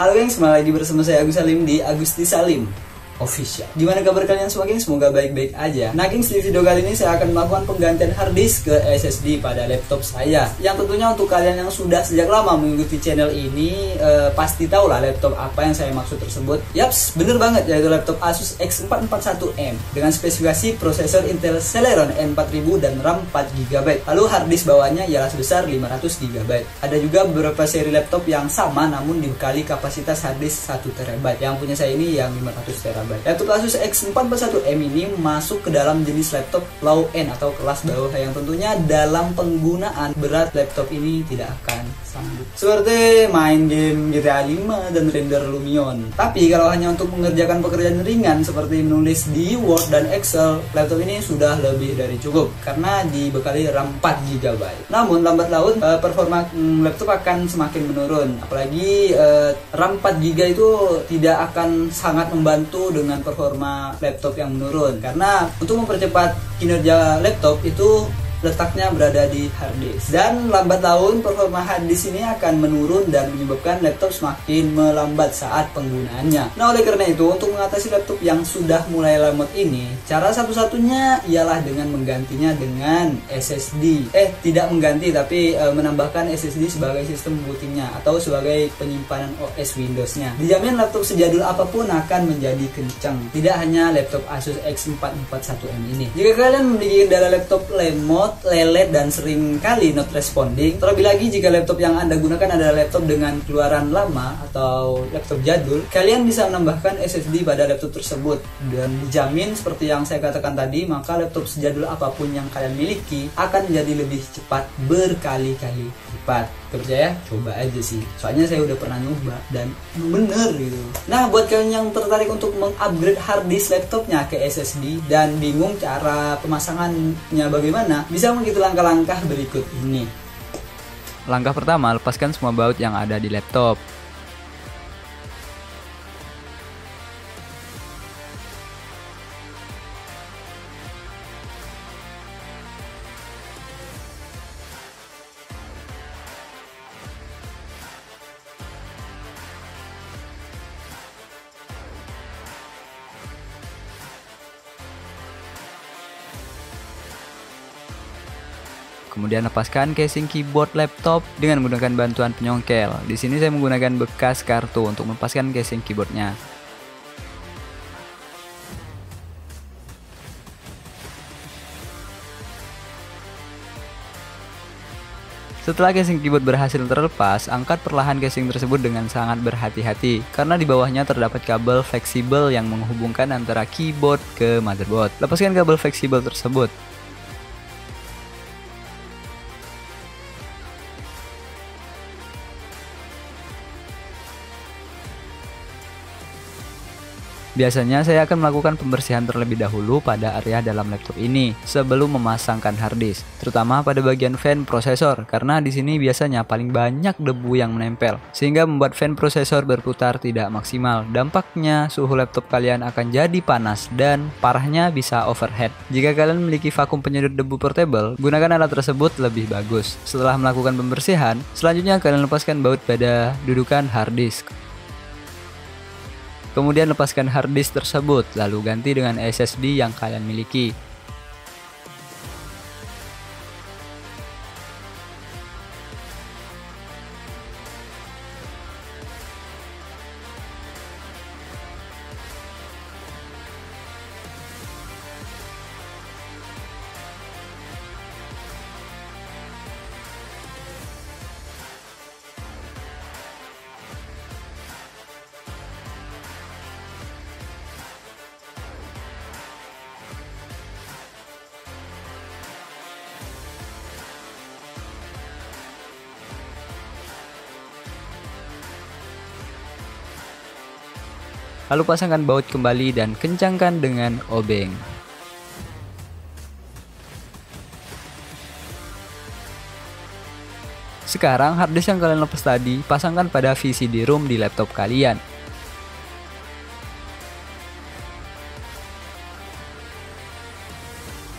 Halo gengs, kembali lagi bersama saya Agus Salim di Agusti Salim Official. Gimana kabar kalian semua gengs? Semoga baik-baik aja. Nah gengs, di video kali ini saya akan melakukan penggantian harddisk ke SSD pada laptop saya. Yang tentunya untuk kalian yang sudah sejak lama mengikuti channel ini pasti tahu lah laptop apa yang saya maksud tersebut. Yaps, bener banget, yaitu laptop Asus X441M dengan spesifikasi prosesor Intel Celeron N4000 dan RAM 4GB. Lalu harddisk bawahnya ialah sebesar 500GB. Ada juga beberapa seri laptop yang sama namun dibekali kapasitas harddisk 1TB. Yang punya saya ini yang 500TB. Laptop Asus X441M ini masuk ke dalam jenis laptop low end atau kelas bawah yang tentunya dalam penggunaan berat laptop ini tidak akan sanggup. Seperti main game GTA 5 dan render Lumion. Tapi kalau hanya untuk mengerjakan pekerjaan ringan seperti menulis di Word dan Excel, laptop ini sudah lebih dari cukup karena dibekali RAM 4GB. Namun lambat laun performa laptop akan semakin menurun. Apalagi RAM 4GB itu tidak akan sangat membantu dengan performa laptop yang menurun, karena untuk mempercepat kinerja laptop itu letaknya berada di harddisk, dan lambat laun performa harddisk ini akan menurun dan menyebabkan laptop semakin melambat saat penggunaannya. Nah oleh karena itu, untuk mengatasi laptop yang sudah mulai lemot ini, cara satu-satunya ialah dengan menggantinya dengan SSD. Tidak mengganti, tapi menambahkan SSD sebagai sistem bootingnya atau sebagai penyimpanan OS Windows-nya. Dijamin laptop sejadul apapun akan menjadi kencang. Tidak hanya laptop Asus X441M ini. Jika kalian memiliki kendala laptop lemot, lelet, dan sering kali not responding, terlebih lagi jika laptop yang Anda gunakan adalah laptop dengan keluaran lama atau laptop jadul, kalian bisa menambahkan SSD pada laptop tersebut dan dijamin seperti yang saya katakan tadi, maka laptop sejadul apapun yang kalian miliki akan menjadi lebih cepat berkali-kali lipat. Percaya? Coba aja sih, soalnya saya udah pernah nyoba dan bener gitu. Nah buat kalian yang tertarik untuk mengupgrade harddisk laptopnya ke SSD dan bingung cara pemasangannya bagaimana, bisa mengikuti langkah-langkah berikut ini. Langkah pertama, lepaskan semua baut yang ada di laptop. Kemudian lepaskan casing keyboard laptop dengan menggunakan bantuan penyongkel. Di sini saya menggunakan bekas kartu untuk melepaskan casing keyboardnya. Setelah casing keyboard berhasil terlepas, angkat perlahan casing tersebut dengan sangat berhati-hati karena di bawahnya terdapat kabel fleksibel yang menghubungkan antara keyboard ke motherboard. Lepaskan kabel fleksibel tersebut. Biasanya saya akan melakukan pembersihan terlebih dahulu pada area dalam laptop ini sebelum memasangkan harddisk, terutama pada bagian fan prosesor karena di sini biasanya paling banyak debu yang menempel sehingga membuat fan prosesor berputar tidak maksimal. Dampaknya suhu laptop kalian akan jadi panas dan parahnya bisa overheat. Jika kalian memiliki vakum penyedot debu portable, gunakan alat tersebut lebih bagus. Setelah melakukan pembersihan, selanjutnya kalian lepaskan baut pada dudukan harddisk. Kemudian lepaskan harddisk tersebut, lalu ganti dengan SSD yang kalian miliki. Lalu pasangkan baut kembali dan kencangkan dengan obeng. Sekarang harddisk yang kalian lepas tadi pasangkan pada VCD-ROM di laptop kalian.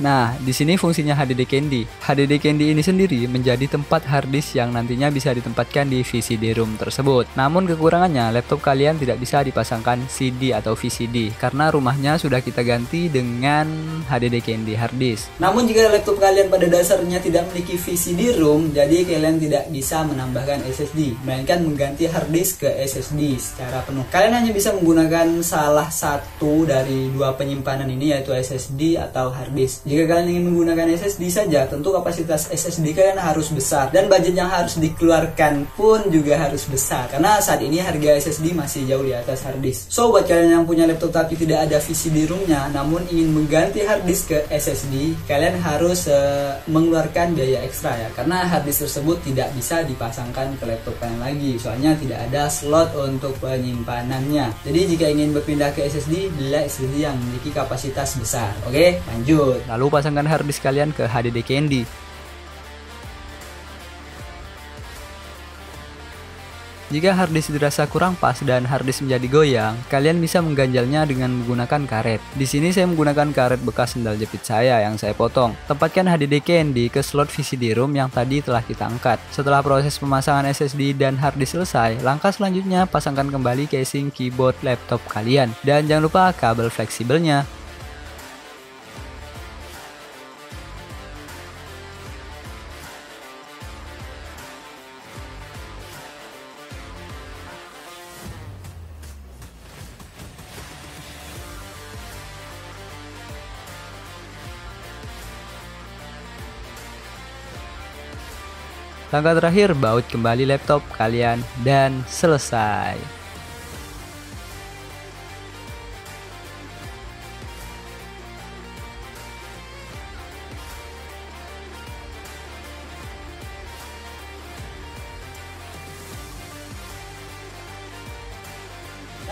Nah, di sini fungsinya HDD Candy. HDD Candy ini sendiri menjadi tempat harddisk yang nantinya bisa ditempatkan di VCD room tersebut. Namun kekurangannya, laptop kalian tidak bisa dipasangkan CD atau VCD karena rumahnya sudah kita ganti dengan HDD Candy harddisk. Namun jika laptop kalian pada dasarnya tidak memiliki VCD room, jadi kalian tidak bisa menambahkan SSD, melainkan mengganti harddisk ke SSD secara penuh. Kalian hanya bisa menggunakan salah satu dari dua penyimpanan ini, yaitu SSD atau harddisk. Jika kalian ingin menggunakan SSD saja, tentu kapasitas SSD kalian harus besar dan budget yang harus dikeluarkan pun juga harus besar, karena saat ini harga SSD masih jauh di atas harddisk. So buat kalian yang punya laptop tapi tidak ada VCD roomnya, namun ingin mengganti harddisk ke SSD, kalian harus mengeluarkan biaya ekstra ya, karena harddisk tersebut tidak bisa dipasangkan ke laptop kalian lagi, soalnya tidak ada slot untuk penyimpanannya. Jadi jika ingin berpindah ke SSD, belilah SSD yang memiliki kapasitas besar. Oke, lanjut. Lalu pasangkan harddisk kalian ke HDD Candy. Jika harddisk dirasa kurang pas dan harddisk menjadi goyang, kalian bisa mengganjalnya dengan menggunakan karet. Di sini saya menggunakan karet bekas sendal jepit saya yang saya potong. Tempatkan HDD Candy ke slot VCD room yang tadi telah kita angkat. Setelah proses pemasangan SSD dan harddisk selesai, langkah selanjutnya pasangkan kembali casing keyboard laptop kalian. Dan jangan lupa kabel fleksibelnya. Langkah terakhir, baut kembali laptop kalian dan selesai.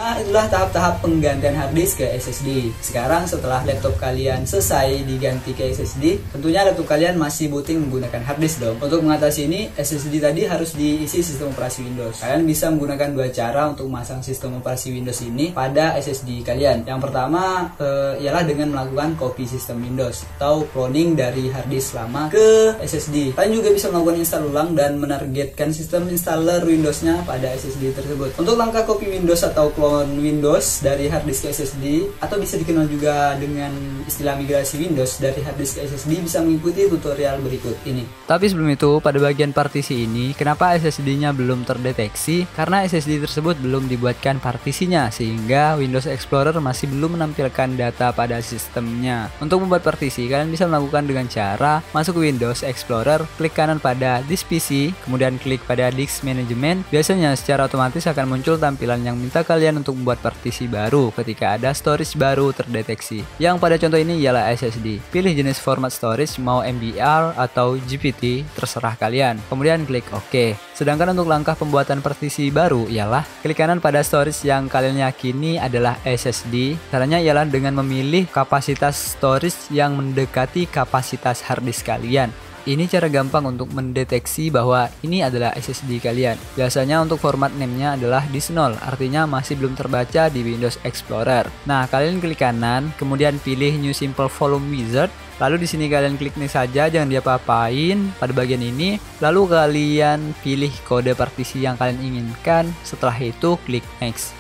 Nah, itulah tahap-tahap penggantian harddisk ke SSD. Sekarang setelah laptop kalian selesai diganti ke SSD, tentunya laptop kalian masih booting menggunakan harddisk dong. Untuk mengatasi ini, SSD tadi harus diisi sistem operasi Windows. Kalian bisa menggunakan dua cara untuk memasang sistem operasi Windows ini pada SSD kalian. Yang pertama ialah dengan melakukan copy sistem Windows atau cloning dari harddisk lama ke SSD. Kalian juga bisa melakukan install ulang dan menargetkan sistem installer Windows-nya pada SSD tersebut. Untuk langkah copy Windows atau clone Windows dari harddisk ke SSD, atau bisa dikenal juga dengan istilah migrasi Windows dari harddisk ke SSD, bisa mengikuti tutorial berikut ini. Tapi sebelum itu, pada bagian partisi ini, kenapa SSD-nya belum terdeteksi? Karena SSD tersebut belum dibuatkan partisinya, sehingga Windows Explorer masih belum menampilkan data pada sistemnya. Untuk membuat partisi, kalian bisa melakukan dengan cara masuk ke Windows Explorer, klik kanan pada Disk PC, kemudian klik pada Disk Management. Biasanya secara otomatis akan muncul tampilan yang minta kalian untuk membuat partisi baru ketika ada storage baru terdeteksi. Yang pada contoh ini ialah SSD. Pilih jenis format storage, mau MBR atau GPT, terserah kalian. Kemudian klik OK. Sedangkan untuk langkah pembuatan partisi baru ialah klik kanan pada storage yang kalian yakini adalah SSD. Caranya ialah dengan memilih kapasitas storage yang mendekati kapasitas harddisk kalian. Ini cara gampang untuk mendeteksi bahwa ini adalah SSD kalian. Biasanya untuk format name-nya adalah disk 0, artinya masih belum terbaca di Windows Explorer. Nah, kalian klik kanan, kemudian pilih New Simple Volume Wizard. Lalu di sini kalian klik nih saja, jangan diapa-apain pada bagian ini. Lalu kalian pilih kode partisi yang kalian inginkan. Setelah itu klik Next.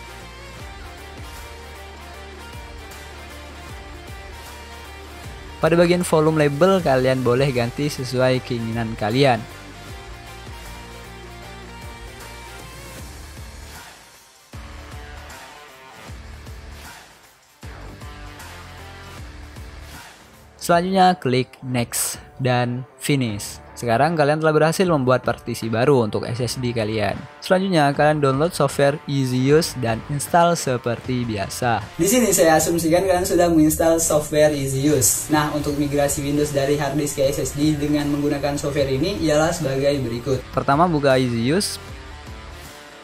Pada bagian volume label, kalian boleh ganti sesuai keinginan kalian. Selanjutnya klik Next dan Finish. Sekarang kalian telah berhasil membuat partisi baru untuk SSD kalian. Selanjutnya kalian download software Easy Use dan install seperti biasa. Di sini saya asumsikan kalian sudah menginstal software Easy Use. Nah, untuk migrasi Windows dari harddisk ke SSD dengan menggunakan software ini ialah sebagai berikut. Pertama buka Easy Use.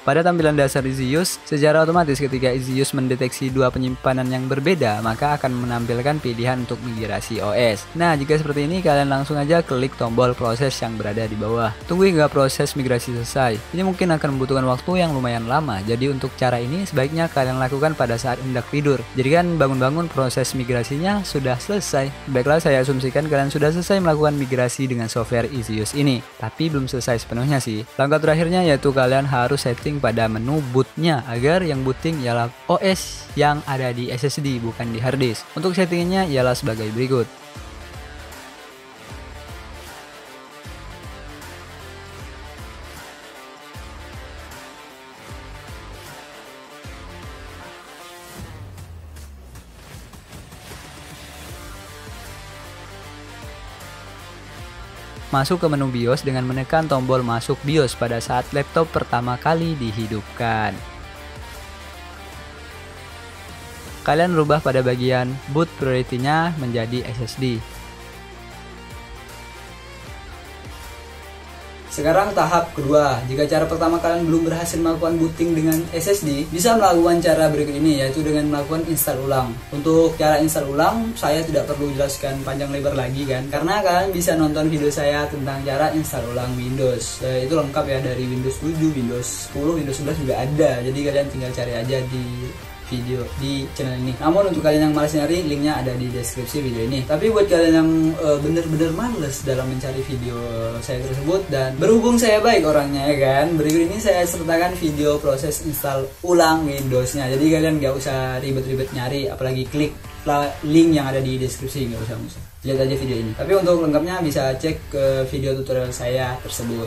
Pada tampilan dasar EasyUse, secara otomatis ketika EasyUse mendeteksi dua penyimpanan yang berbeda, maka akan menampilkan pilihan untuk migrasi OS. Nah, jika seperti ini, kalian langsung aja klik tombol proses yang berada di bawah. Tunggu hingga proses migrasi selesai. Ini mungkin akan membutuhkan waktu yang lumayan lama, jadi untuk cara ini sebaiknya kalian lakukan pada saat hendak tidur. Jadi kan bangun-bangun proses migrasinya sudah selesai. Baiklah, saya asumsikan kalian sudah selesai melakukan migrasi dengan software EasyUse ini. Tapi belum selesai sepenuhnya sih. Langkah terakhirnya yaitu kalian harus setting pada menu bootnya agar yang booting ialah OS yang ada di SSD bukan di hard disk. Untuk settingnya ialah sebagai berikut. Masuk ke menu BIOS dengan menekan tombol masuk BIOS pada saat laptop pertama kali dihidupkan. Kalian rubah pada bagian boot priority-nya menjadi SSD. Sekarang tahap kedua, jika cara pertama kalian belum berhasil melakukan booting dengan SSD, bisa melakukan cara berikut ini, yaitu dengan melakukan install ulang. Untuk cara install ulang, saya tidak perlu jelaskan panjang lebar lagi kan, karena kalian bisa nonton video saya tentang cara install ulang Windows. Itu lengkap ya, dari Windows 7, Windows 10, Windows 11 juga ada, jadi kalian tinggal cari aja di video di channel ini. Namun untuk kalian yang malas nyari, linknya ada di deskripsi video ini. Tapi buat kalian yang bener-bener males dalam mencari video saya tersebut, dan berhubung saya baik orangnya ya kan, berikut ini saya sertakan video proses install ulang Windowsnya. Jadi kalian gak usah ribet-ribet nyari, apalagi klik link yang ada di deskripsi, gak usah. Lihat aja video ini. Tapi untuk lengkapnya bisa cek ke video tutorial saya tersebut.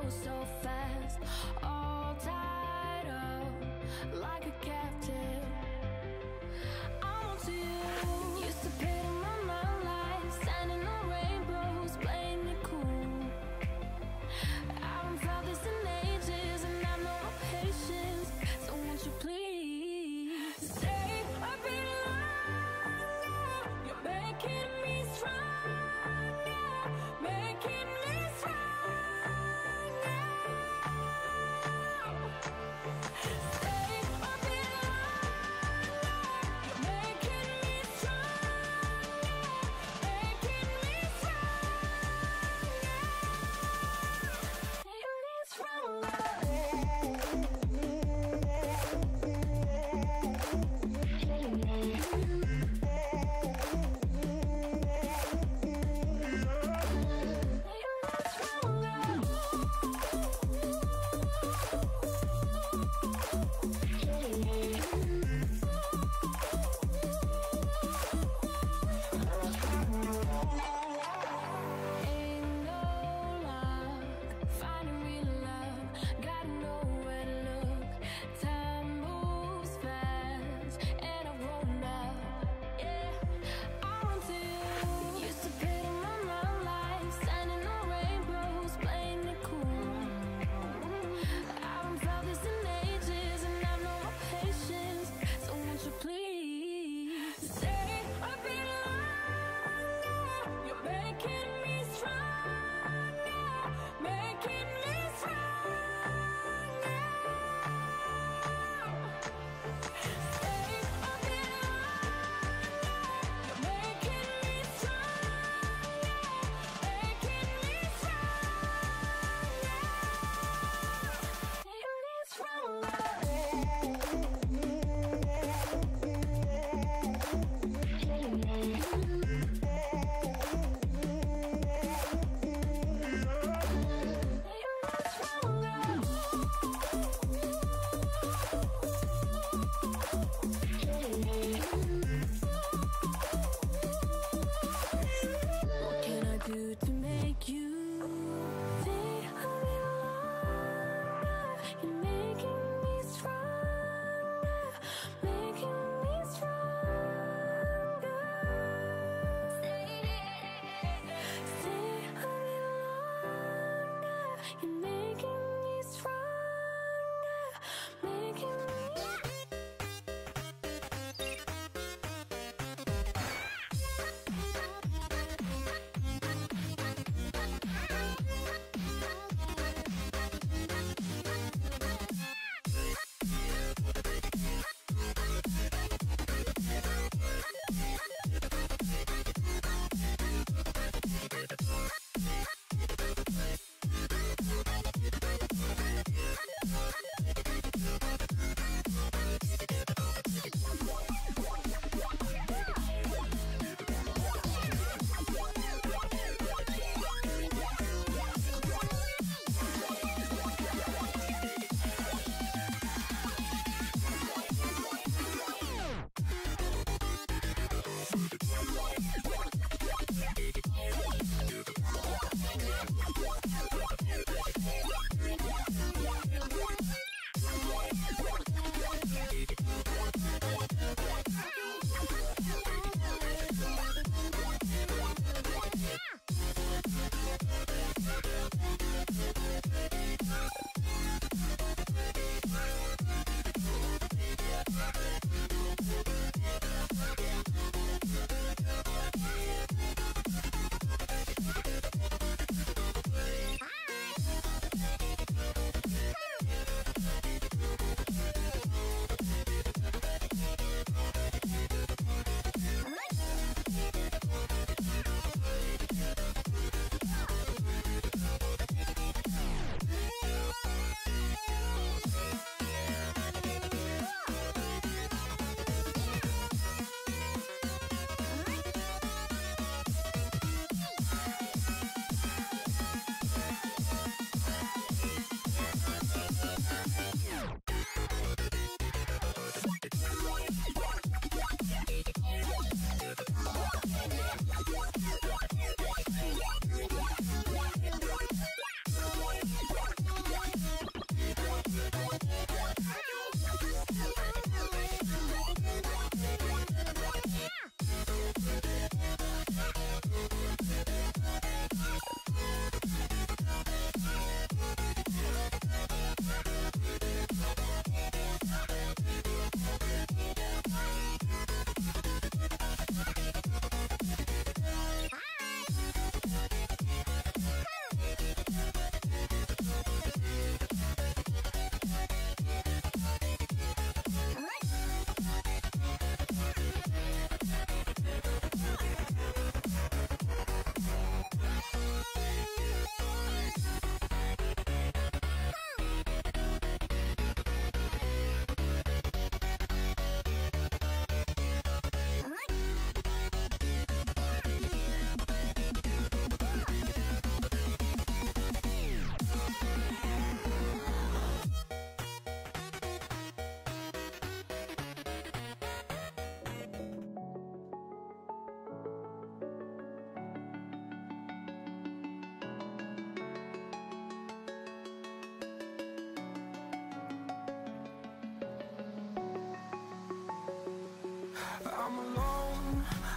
go so fast, all tied up like a captive. I'm on to you. Used to paint in my mind like standing on rainbows, playing it cool. I haven't felt this in ages, and I've no patience. So won't you please stay a bit longer? You're making me stronger, making me stronger. Stay a bit longer. You're making me stronger.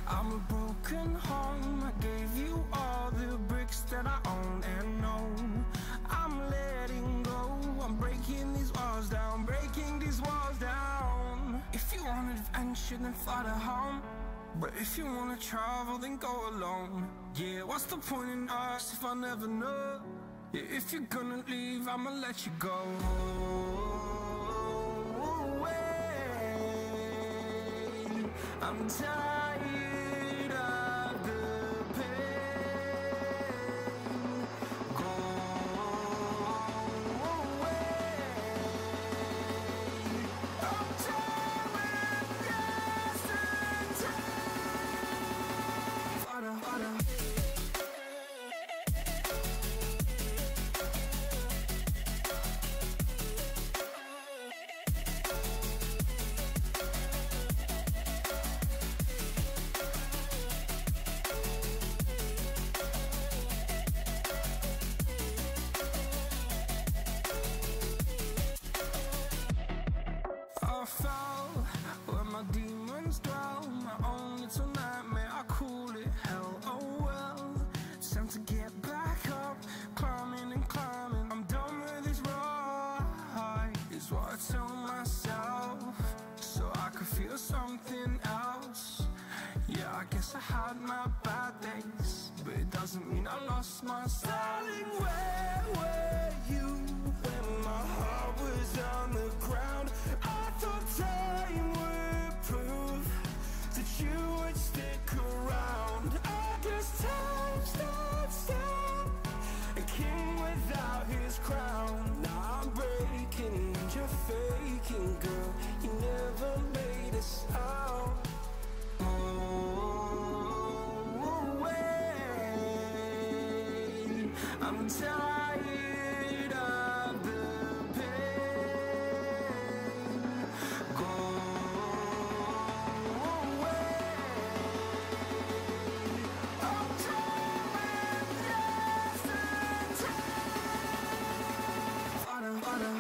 I'm a broken home. I gave you all the bricks that I own and know. I'm letting go. I'm breaking these walls down, breaking these walls down. If you want adventure, then fly to home. But if you wanna travel, then go alone. Yeah, what's the point in us if I never know? Yeah, if you're gonna leave, I'ma let you go. I'm tired of the pain. Go away. I'm tired of yesterday. Fada, fada. I fell where my demons dwell. My own little nightmare, I call it hell. Oh well, it's time to get back up, climbing and climbing. I'm done with this ride, is what I tell myself, so I could feel something else. Yeah, I guess I had my bad days, but it doesn't mean I lost my style. Darling, where were you when my heart was on the ground? I thought time would prove that you would stick around. I guess time stood still, a king without his crown. Now I'm breaking and you're faking, girl. You never made a sound. I'm tired of the pain. Go away. I'm tired of yesterday. Fada, fada.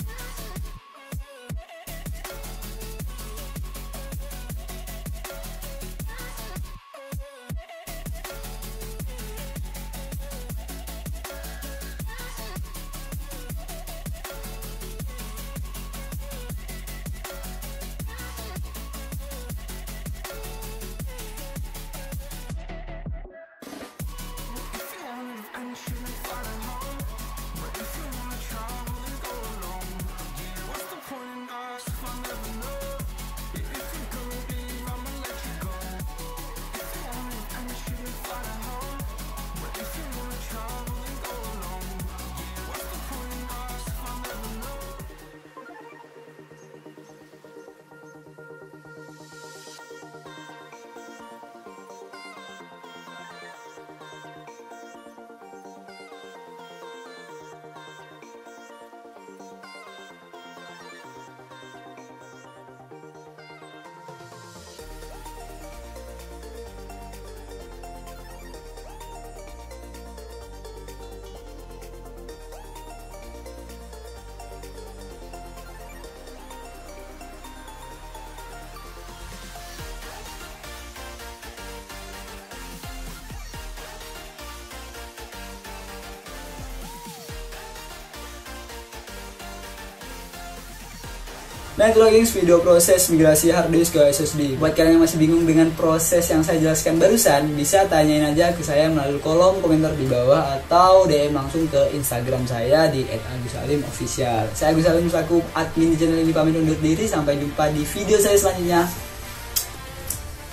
Nah itu lagi video proses migrasi harddisk ke SSD. Buat kalian yang masih bingung dengan proses yang saya jelaskan barusan, bisa tanyain aja ke saya melalui kolom komentar di bawah atau DM langsung ke Instagram saya di @agussalimofficial. Saya Agus Salim selaku admin di channel ini pamit undur diri, sampai jumpa di video saya selanjutnya.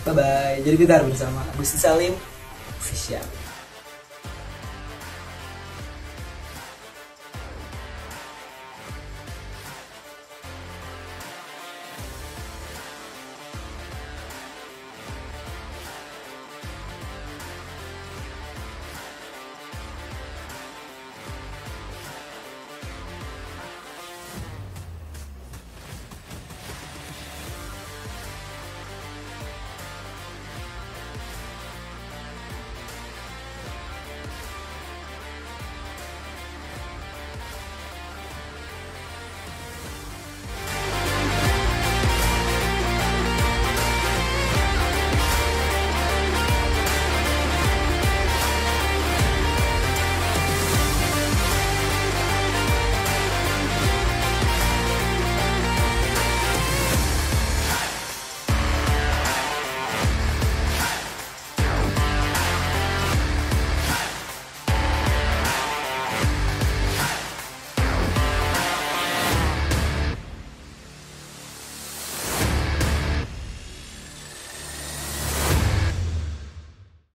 Bye bye. Jadi kita bersama Agus Salim Official.